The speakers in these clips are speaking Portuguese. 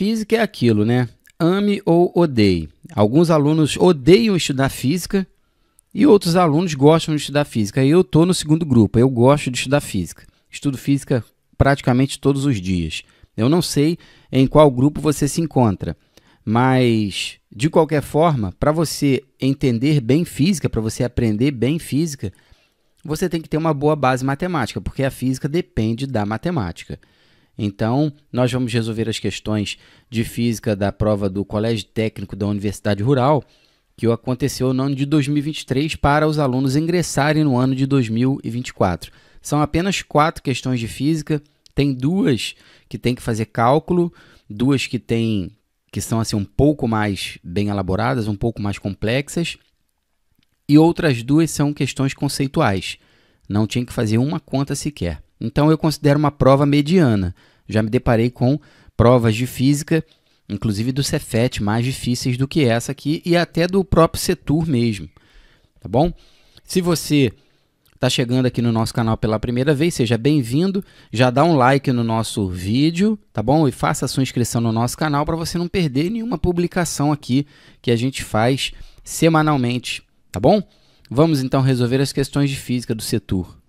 Física é aquilo, né? Ame ou odeie. Alguns alunos odeiam estudar física e outros alunos gostam de estudar física. Eu estou no segundo grupo, eu gosto de estudar física. Estudo física praticamente todos os dias. Eu não sei em qual grupo você se encontra, mas de qualquer forma, para você entender bem física, para você aprender bem física, você tem que ter uma boa base matemática, porque a física depende da matemática. Então, nós vamos resolver as questões de física da prova do Colégio Técnico da Universidade Rural, que aconteceu no ano de 2023 para os alunos ingressarem no ano de 2024. São apenas 4 questões de física, tem 2 que tem que fazer cálculo, 2 que são assim, um pouco mais bem elaboradas, um pouco mais complexas, e outras 2 são questões conceituais. Não tinha que fazer uma conta sequer. Então, eu considero uma prova mediana. Já me deparei com provas de física, inclusive do Cefet, mais difíceis do que essa aqui, e até do próprio Setur mesmo. Tá bom? Se você está chegando aqui no nosso canal pela primeira vez, seja bem-vindo. Já dá um like no nosso vídeo, tá bom? E faça a sua inscrição no nosso canal para você não perder nenhuma publicação aqui que a gente faz semanalmente, tá bom? Vamos então resolver as questões de física do Setur.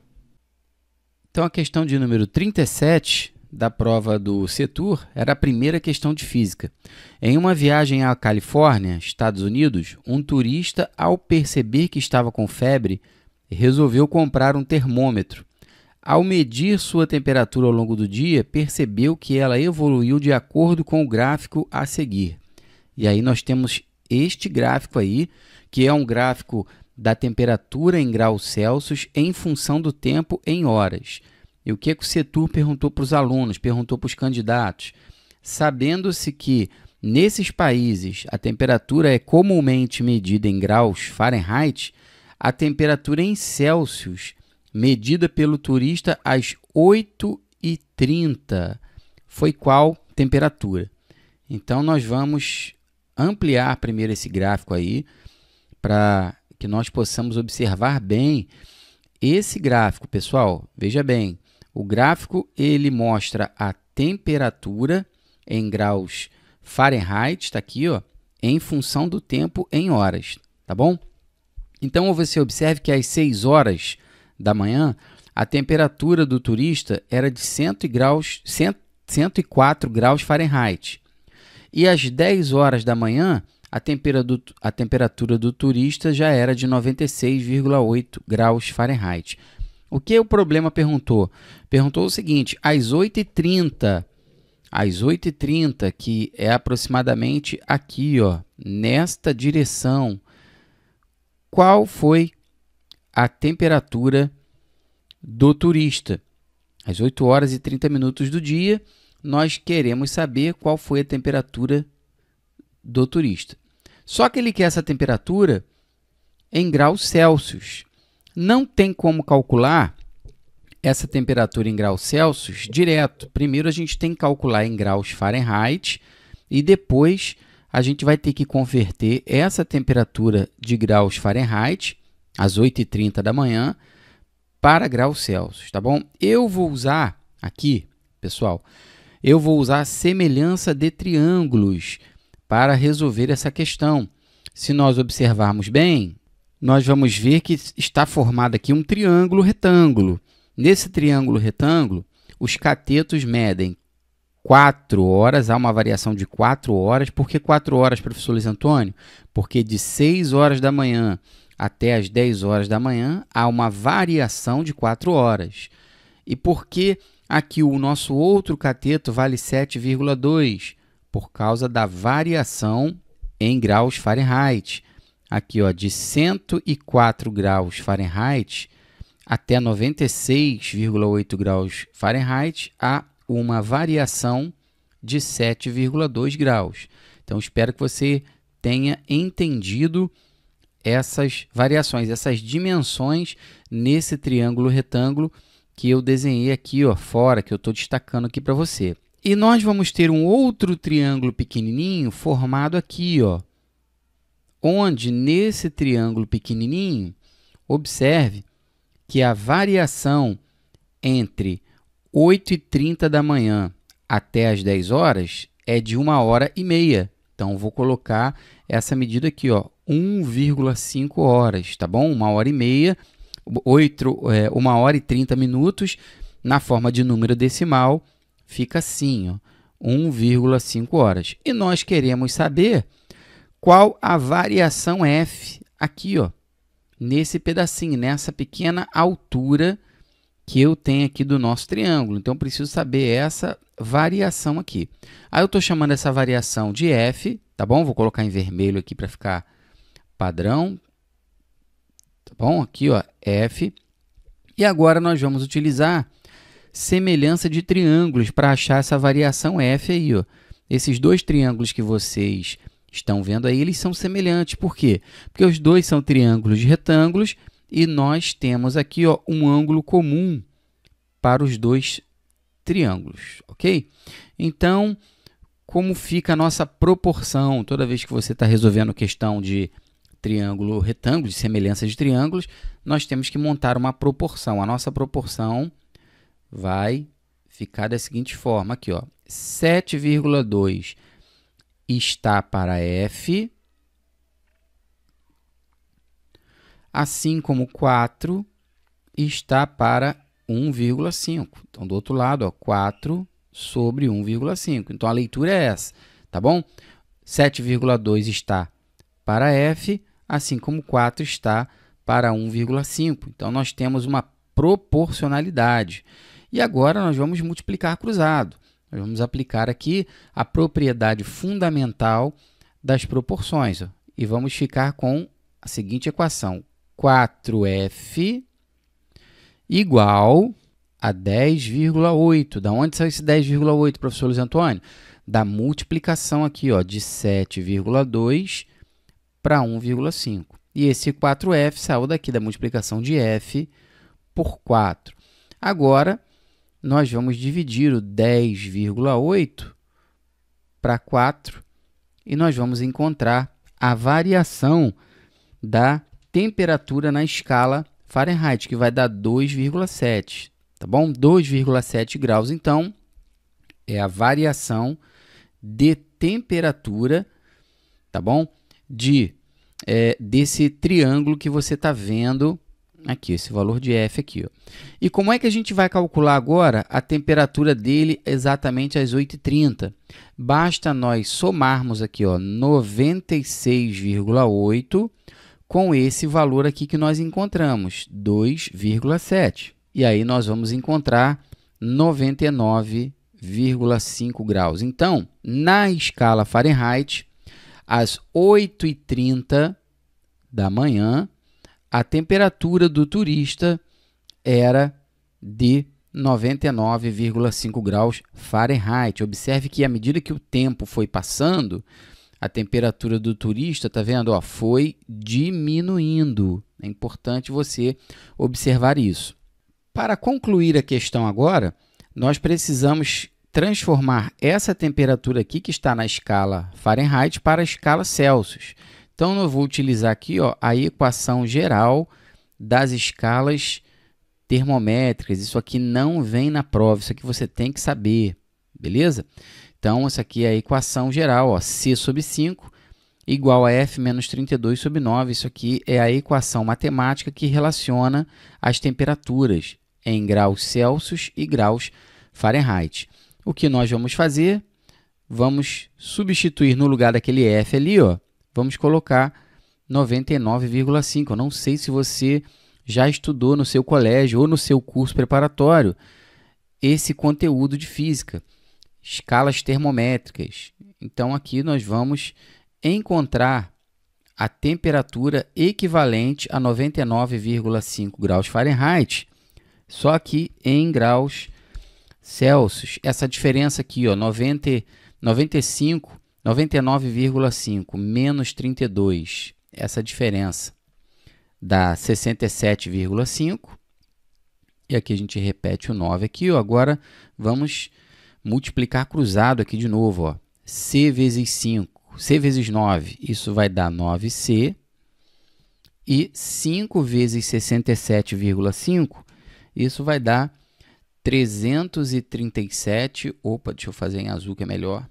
Então, a questão de número 37 da prova do Setur era a primeira questão de física. Em uma viagem à Califórnia, Estados Unidos, um turista, ao perceber que estava com febre, resolveu comprar um termômetro. Ao medir sua temperatura ao longo do dia, percebeu que ela evoluiu de acordo com o gráfico a seguir. E aí nós temos este gráfico aí, que é um gráfico da temperatura em graus Celsius em função do tempo em horas. E o que o Setur perguntou para os alunos, perguntou para os candidatos? Sabendo-se que nesses países a temperatura é comumente medida em graus Fahrenheit, a temperatura em Celsius, medida pelo turista às 8h30, foi qual temperatura? Então, nós vamos ampliar primeiro esse gráfico aí, para que nós possamos observar bem esse gráfico, pessoal. Veja bem, o gráfico ele mostra a temperatura em graus Fahrenheit, está aqui, ó, em função do tempo em horas, tá bom? Então, você observe que às 6 horas da manhã, a temperatura do turista era de 104 graus Fahrenheit. E às 10 horas da manhã, a temperatura do turista já era de 96,8 graus Fahrenheit. O que o problema perguntou? Perguntou o seguinte, às 8h30, que é aproximadamente aqui, ó, nesta direção, qual foi a temperatura do turista? Às 8 horas e 30 minutos do dia, nós queremos saber qual foi a temperatura do turista. Só que ele quer essa temperatura em graus Celsius. Não tem como calcular essa temperatura em graus Celsius direto. Primeiro a gente tem que calcular em graus Fahrenheit e depois a gente vai ter que converter essa temperatura de graus Fahrenheit, às 8h30 da manhã, para graus Celsius, tá bom? Eu vou usar aqui, pessoal, eu vou usar a semelhança de triângulos para resolver essa questão. Se nós observarmos bem, nós vamos ver que está formado aqui um triângulo retângulo. Nesse triângulo retângulo, os catetos medem 4 horas, há uma variação de 4 horas. Por que 4 horas, professor Luiz Antônio? Porque de 6 horas da manhã até as 10 horas da manhã, há uma variação de 4 horas. E por que aqui o nosso outro cateto vale 7,2? Por causa da variação em graus Fahrenheit. Aqui, ó, de 104 graus Fahrenheit até 96,8 graus Fahrenheit, há uma variação de 7,2 graus. Então, espero que você tenha entendido essas variações, essas dimensões nesse triângulo retângulo que eu desenhei aqui, ó, fora, que eu estou destacando aqui para você. E nós vamos ter um outro triângulo pequenininho formado aqui, ó, onde nesse triângulo pequenininho, observe que a variação entre 8h30 da manhã até as 10 horas é de 1h30. Então, vou colocar essa medida aqui, ó, 1,5 horas, tá bom? 1h30, 1h30 minutos, na forma de número decimal, fica assim, ó, 1,5 horas. E nós queremos saber qual a variação f aqui, ó, nesse pedacinho, nessa pequena altura que eu tenho aqui do nosso triângulo. Então, eu preciso saber essa variação aqui. Aí, eu estou chamando essa variação de f, tá bom? Vou colocar em vermelho aqui para ficar padrão. Tá bom? Aqui, ó, f. E agora, nós vamos utilizar semelhança de triângulos para achar essa variação f aí, ó. Esses dois triângulos que vocês estão vendo aí, eles são semelhantes. Por quê? Porque os dois são triângulos de retângulos e nós temos aqui, ó, um ângulo comum para os dois triângulos, ok? Então, como fica a nossa proporção? Toda vez que você está resolvendo questão de triângulo retângulo, de semelhança de triângulos, nós temos que montar uma proporção. A nossa proporção vai ficar da seguinte forma, aqui, ó, 7,2 está para f, assim como 4 está para 1,5. Então, do outro lado, ó, 4 sobre 1,5. Então, a leitura é essa, tá bom? 7,2 está para f, assim como 4 está para 1,5. Então, nós temos uma proporcionalidade. E agora, nós vamos multiplicar cruzado. Nós vamos aplicar aqui a propriedade fundamental das proporções, ó, e vamos ficar com a seguinte equação: 4f igual a 10,8. Da onde saiu esse 10,8, professor Luiz Antônio? Da multiplicação aqui, ó, de 7,2 para 1,5. E esse 4f saiu daqui da multiplicação de f por 4. Agora, nós vamos dividir o 10,8 para 4 e nós vamos encontrar a variação da temperatura na escala Fahrenheit, que vai dar 2,7, tá bom? 2,7 graus, então, é a variação de temperatura, tá bom? Desse triângulo que você está vendo aqui, esse valor de f aqui, ó. E como é que a gente vai calcular agora a temperatura dele exatamente às 8h30? Basta nós somarmos aqui, ó, 96,8 com esse valor aqui que nós encontramos, 2,7. E aí, nós vamos encontrar 99,5 graus. Então, na escala Fahrenheit, às 8h30 da manhã, a temperatura do turista era de 99,5 graus Fahrenheit. Observe que, à medida que o tempo foi passando, a temperatura do turista, tá vendo? Ó, foi diminuindo. É importante você observar isso. Para concluir a questão agora, nós precisamos transformar essa temperatura aqui, que está na escala Fahrenheit, para a escala Celsius. Então, eu vou utilizar aqui, ó, a equação geral das escalas termométricas. Isso aqui não vem na prova, isso aqui você tem que saber, beleza? Então, essa aqui é a equação geral, ó, C sobre 5 igual a F menos 32 sobre 9. Isso aqui é a equação matemática que relaciona as temperaturas em graus Celsius e graus Fahrenheit. O que nós vamos fazer? Vamos substituir no lugar daquele F ali, ó, vamos colocar 99,5. Eu não sei se você já estudou no seu colégio ou no seu curso preparatório esse conteúdo de física, escalas termométricas. Então, aqui nós vamos encontrar a temperatura equivalente a 99,5 graus Fahrenheit, só que em graus Celsius. Essa diferença aqui, ó, 99,5 menos 32, essa diferença dá 67,5. E aqui a gente repete o 9 aqui, ó. Agora vamos multiplicar cruzado aqui de novo, ó. C vezes 5, C vezes 9, isso vai dar 9C. E 5 vezes 67,5, isso vai dar 337, opa, deixa eu fazer em azul que é melhor,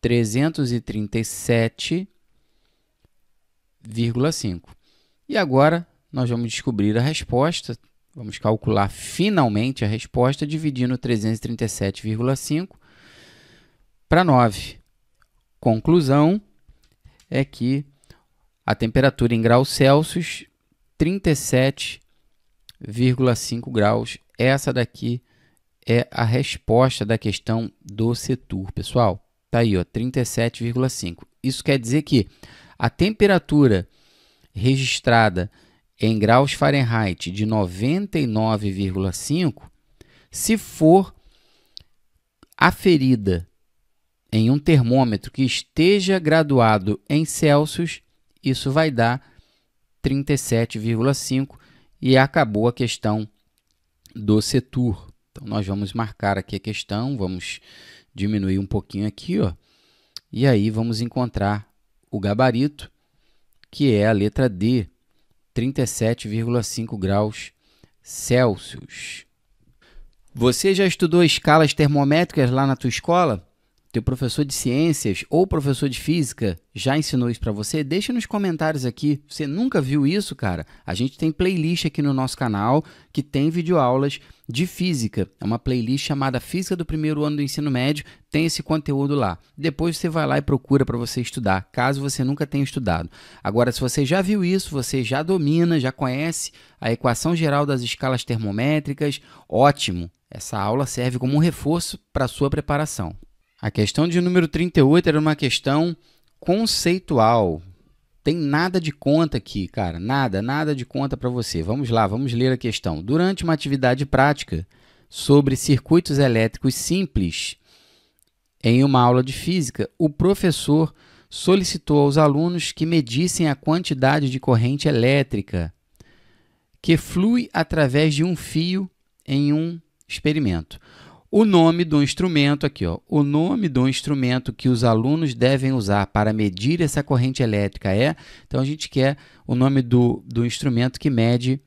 337,5. E agora nós vamos descobrir a resposta. Vamos calcular finalmente a resposta dividindo 337,5 para 9. Conclusão é que a temperatura em graus Celsius, 37,5 graus. Essa daqui é a resposta da questão do Setur, pessoal. Tá aí, ó, 37,5. Isso quer dizer que a temperatura registrada em graus Fahrenheit de 99,5, se for aferida em um termômetro que esteja graduado em Celsius, isso vai dar 37,5 e acabou a questão do Setur. Então, nós vamos marcar aqui a questão, vamos diminuir um pouquinho aqui, ó, e aí vamos encontrar o gabarito, que é a letra D, 37,5 graus Celsius. Você já estudou escalas termométricas lá na tua escola? Teu professor de ciências ou professor de física já ensinou isso para você? Deixa nos comentários aqui. Você nunca viu isso, cara? A gente tem playlist aqui no nosso canal que tem videoaulas de física. É uma playlist chamada Física do Primeiro Ano do Ensino Médio. Tem esse conteúdo lá. Depois você vai lá e procura para você estudar, caso você nunca tenha estudado. Agora, se você já viu isso, você já domina, já conhece a equação geral das escalas termométricas, ótimo! Essa aula serve como um reforço para a sua preparação. A questão de número 38 era uma questão conceitual. Tem nada de conta aqui, cara. Nada de conta para você. Vamos lá, vamos ler a questão. Durante uma atividade prática sobre circuitos elétricos simples, em uma aula de física, o professor solicitou aos alunos que medissem a quantidade de corrente elétrica que flui através de um fio em um experimento. O nome do instrumento aqui, ó, o nome do instrumento que os alunos devem usar para medir essa corrente elétrica é... Então, a gente quer o nome do instrumento que mede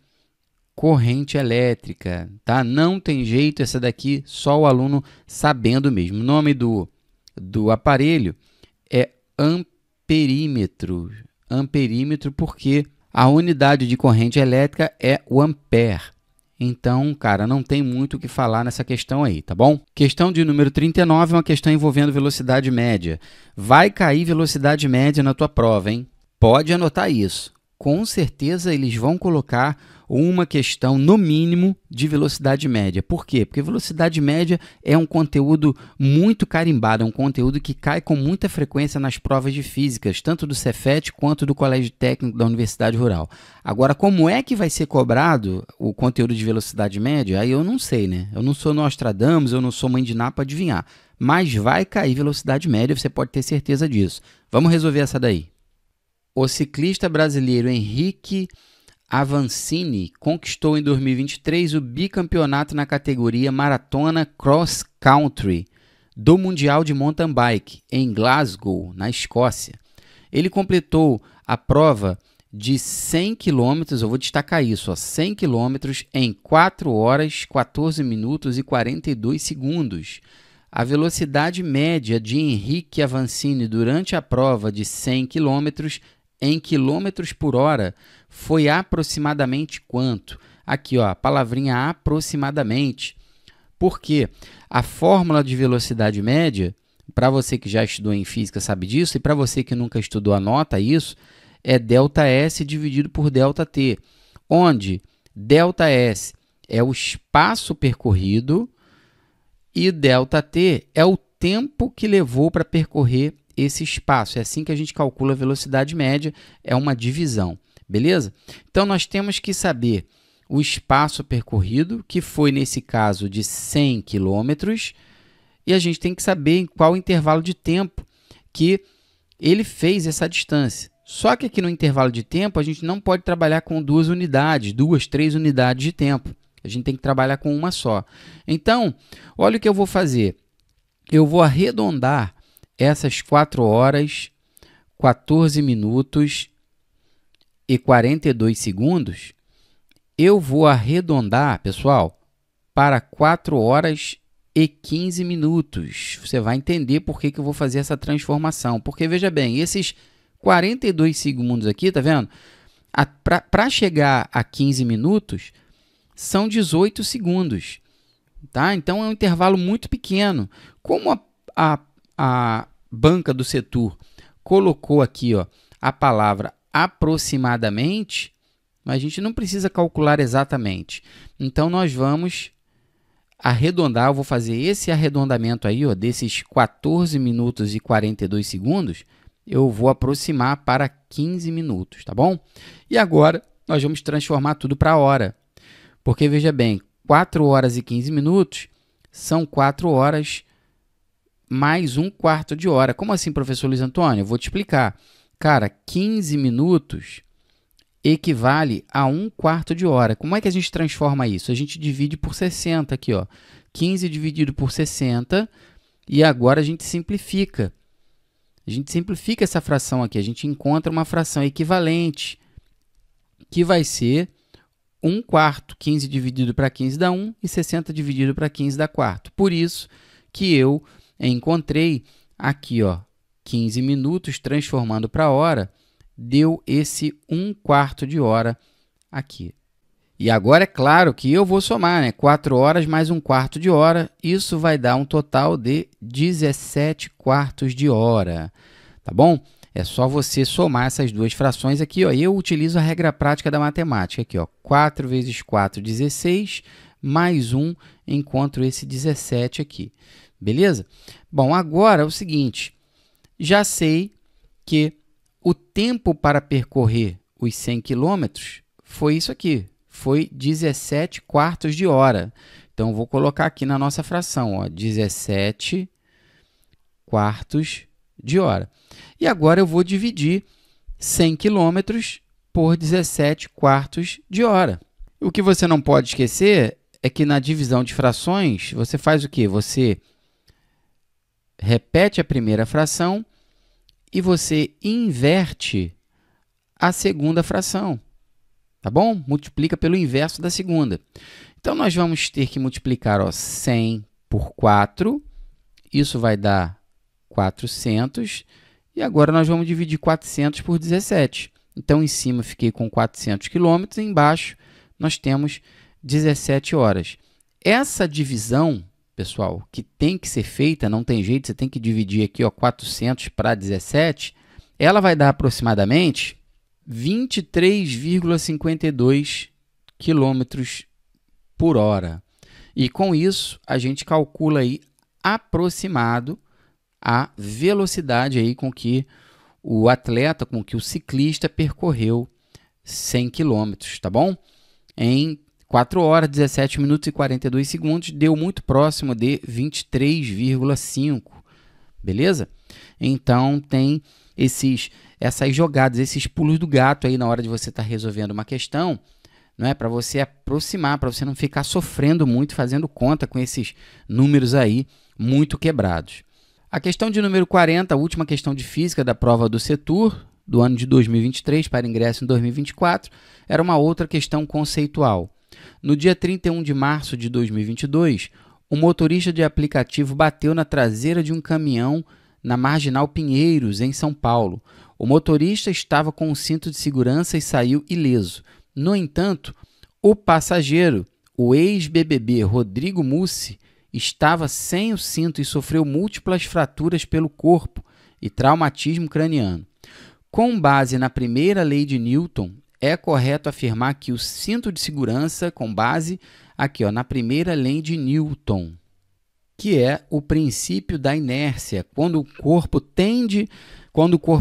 corrente elétrica, tá? Não tem jeito, essa daqui só o aluno sabendo mesmo. O nome do aparelho é amperímetro. Amperímetro porque a unidade de corrente elétrica é o ampere. Então, cara, não tem muito o que falar nessa questão aí, tá bom? Questão de número 39 é uma questão envolvendo velocidade média. Vai cair velocidade média na tua prova, hein? Pode anotar isso. Com certeza eles vão colocar uma questão, no mínimo, de velocidade média. Por quê? Porque velocidade média é um conteúdo muito carimbado, é um conteúdo que cai com muita frequência nas provas de físicas, tanto do Cefet quanto do Colégio Técnico da Universidade Rural. Agora, como é que vai ser cobrado o conteúdo de velocidade média? Aí eu não sei, né? Eu não sou Nostradamus, eu não sou mãe de Ná para adivinhar. Mas vai cair velocidade média, você pode ter certeza disso. Vamos resolver essa daí. O ciclista brasileiro Henrique Avancini conquistou em 2023 o bicampeonato na categoria Maratona Cross Country do Mundial de Mountain Bike em Glasgow, na Escócia. Ele completou a prova de 100 km, eu vou destacar isso, ó, 100 km em 4 horas, 14 minutos e 42 segundos. A velocidade média de Henrique Avancini durante a prova de 100 km em quilômetros por hora foi aproximadamente quanto? Aqui, ó, a palavrinha aproximadamente. Porque a fórmula de velocidade média, para você que já estudou em física sabe disso, e para você que nunca estudou anota isso, é ΔS dividido por ΔT, onde ΔS é o espaço percorrido e ΔT é o tempo que levou para percorrer esse espaço. É assim que a gente calcula a velocidade média, é uma divisão, beleza? Então, nós temos que saber o espaço percorrido, que foi, nesse caso, de 100 km, e a gente tem que saber em qual intervalo de tempo que ele fez essa distância. Só que aqui no intervalo de tempo, a gente não pode trabalhar com 2 unidades, 2, 3 unidades de tempo. A gente tem que trabalhar com uma só. Então, olha o que eu vou fazer. Eu vou arredondar essas 4 horas, 14 minutos e 42 segundos, eu vou arredondar, pessoal, para 4 horas e 15 minutos. Você vai entender por que eu vou fazer essa transformação. Porque, veja bem, esses 42 segundos aqui, tá vendo? Para chegar a 15 minutos, são 18 segundos. Tá? Então, é um intervalo muito pequeno. Como a banca do Setur colocou aqui, ó, a palavra aproximadamente, a gente não precisa calcular exatamente. Então, nós vamos arredondar, eu vou fazer esse arredondamento aí, ó, desses 14 minutos e 42 segundos, eu vou aproximar para 15 minutos, tá bom? E agora, nós vamos transformar tudo para hora. Porque, veja bem, 4 horas e 15 minutos são 4 horas mais 1/4 de hora. Como assim, professor Luiz Antônio? Eu vou te explicar. Cara, 15 minutos equivale a 1/4 de hora. Como é que a gente transforma isso? A gente divide por 60 aqui, ó. 15 dividido por 60 e agora a gente simplifica. A gente simplifica essa fração aqui. A gente encontra uma fração equivalente que vai ser 1/4. 15 dividido para 15 dá 1 e 60 dividido para 15 dá 4. Por isso que eu encontrei aqui, ó, 15 minutos transformando para hora, deu esse 1/4 de hora aqui. E agora é claro que eu vou somar, né? 4 horas mais 1/4 de hora, isso vai dar um total de 17 quartos de hora, tá bom? É só você somar essas duas frações aqui, ó. Eu utilizo a regra prática da matemática aqui, ó. 4 vezes 4, 16, mais 1, encontro esse 17 aqui. Beleza? Bom, agora é o seguinte, já sei que o tempo para percorrer os 100 quilômetros foi isso aqui, foi 17 quartos de hora. Então, vou colocar aqui na nossa fração, ó, 17 quartos de hora. E agora eu vou dividir 100 quilômetros por 17 quartos de hora. O que você não pode esquecer é que na divisão de frações, você faz o quê? Você repete a primeira fração e você inverte a segunda fração, tá bom? Multiplica pelo inverso da segunda. Então, nós vamos ter que multiplicar, ó, 100 por 4, isso vai dar 400, e agora nós vamos dividir 400 por 17. Então, em cima fiquei com 400 quilômetros, e embaixo nós temos 17 horas. Essa divisão, pessoal, que tem que ser feita, não tem jeito, você tem que dividir aqui, ó, 400 para 17, ela vai dar aproximadamente 23,52 quilômetros por hora. E com isso, a gente calcula aí aproximado a velocidade aí com que o atleta, com que o ciclista percorreu 100 quilômetros, tá bom? Em 4 horas, 17 minutos e 42 segundos, deu muito próximo de 23,5, beleza? Então, tem essas jogadas, esses pulos do gato aí na hora de você estar resolvendo uma questão, não é? Para você aproximar, para você não ficar sofrendo muito, fazendo conta com esses números aí muito quebrados. A questão de número 40, a última questão de física da prova do Setur, do ano de 2023 para ingresso em 2024, era uma outra questão conceitual. No dia 31 de março de 2022, um motorista de aplicativo bateu na traseira de um caminhão na Marginal Pinheiros, em São Paulo. O motorista estava com um cinto de segurança e saiu ileso. No entanto, o passageiro, o ex-BBB Rodrigo Mussi, estava sem o cinto e sofreu múltiplas fraturas pelo corpo e traumatismo craniano. Com base na primeira lei de Newton, é correto afirmar que o cinto de segurança, com base aqui, ó, na primeira lei de Newton, que é o princípio da inércia. Quando o corpo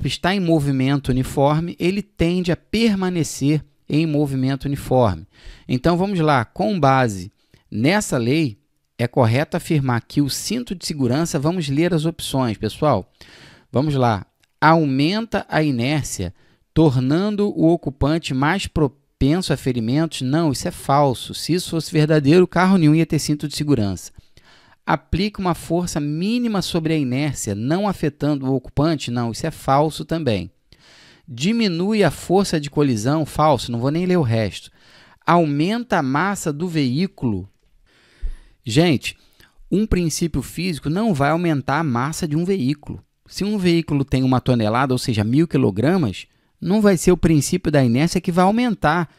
está em movimento uniforme, ele tende a permanecer em movimento uniforme. Então, vamos lá, com base nessa lei, é correto afirmar que o cinto de segurança, vamos ler as opções, pessoal. Vamos lá, aumenta a inércia, tornando o ocupante mais propenso a ferimentos? Não, isso é falso. Se isso fosse verdadeiro, carro nenhum ia ter cinto de segurança. Aplica uma força mínima sobre a inércia, não afetando o ocupante? Não, isso é falso também. Diminui a força de colisão? Falso, não vou nem ler o resto. Aumenta a massa do veículo? Gente, um princípio físico não vai aumentar a massa de um veículo. Se um veículo tem 1 tonelada, ou seja, 1.000 quilogramas, não vai ser o princípio da inércia que vai aumentar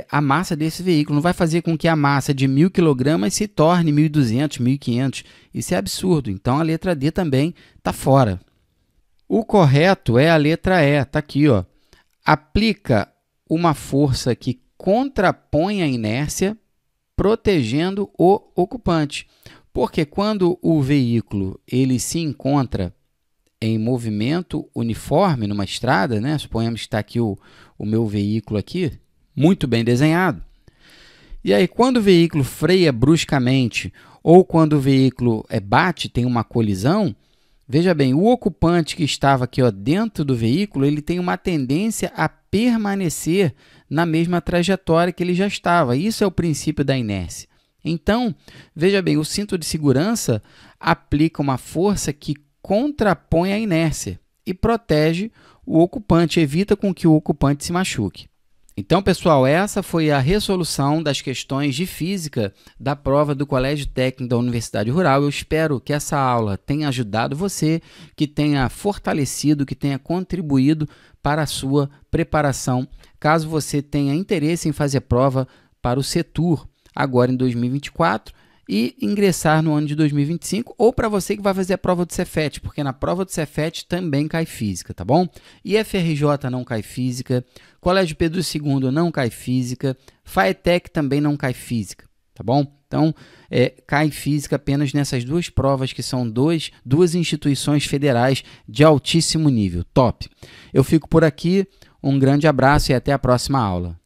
a massa desse veículo. Não vai fazer com que a massa de 1.000 quilogramas se torne 1.200, 1.500. Isso é absurdo. Então, a letra D também está fora. O correto é a letra E. Está aqui, ó. Aplica uma força que contrapõe a inércia, protegendo o ocupante. Porque quando o veículo ele se encontra em movimento uniforme numa estrada, né? Suponhamos que está aqui o meu veículo aqui, muito bem desenhado. E aí, quando o veículo freia bruscamente ou quando o veículo bate, tem uma colisão, veja bem, o ocupante que estava aqui, ó, dentro do veículo, ele tem uma tendência a permanecer na mesma trajetória que ele já estava. Isso é o princípio da inércia. Então, veja bem, o cinto de segurança aplica uma força que contrapõe a inércia e protege o ocupante, evita com que o ocupante se machuque. Então, pessoal, essa foi a resolução das questões de física da prova do Colégio Técnico da Universidade Rural. Eu espero que essa aula tenha ajudado você, que tenha fortalecido, que tenha contribuído para a sua preparação. Caso você tenha interesse em fazer prova para o Setur agora em 2024 e ingressar no ano de 2025, ou para você que vai fazer a prova do Cefet, porque na prova do Cefet também cai física, tá bom? IFRJ não cai física, Colégio Pedro II não cai física, FAETEC também não cai física, tá bom? Então, cai física apenas nessas duas provas, que são duas instituições federais de altíssimo nível, top! Eu fico por aqui, um grande abraço e até a próxima aula.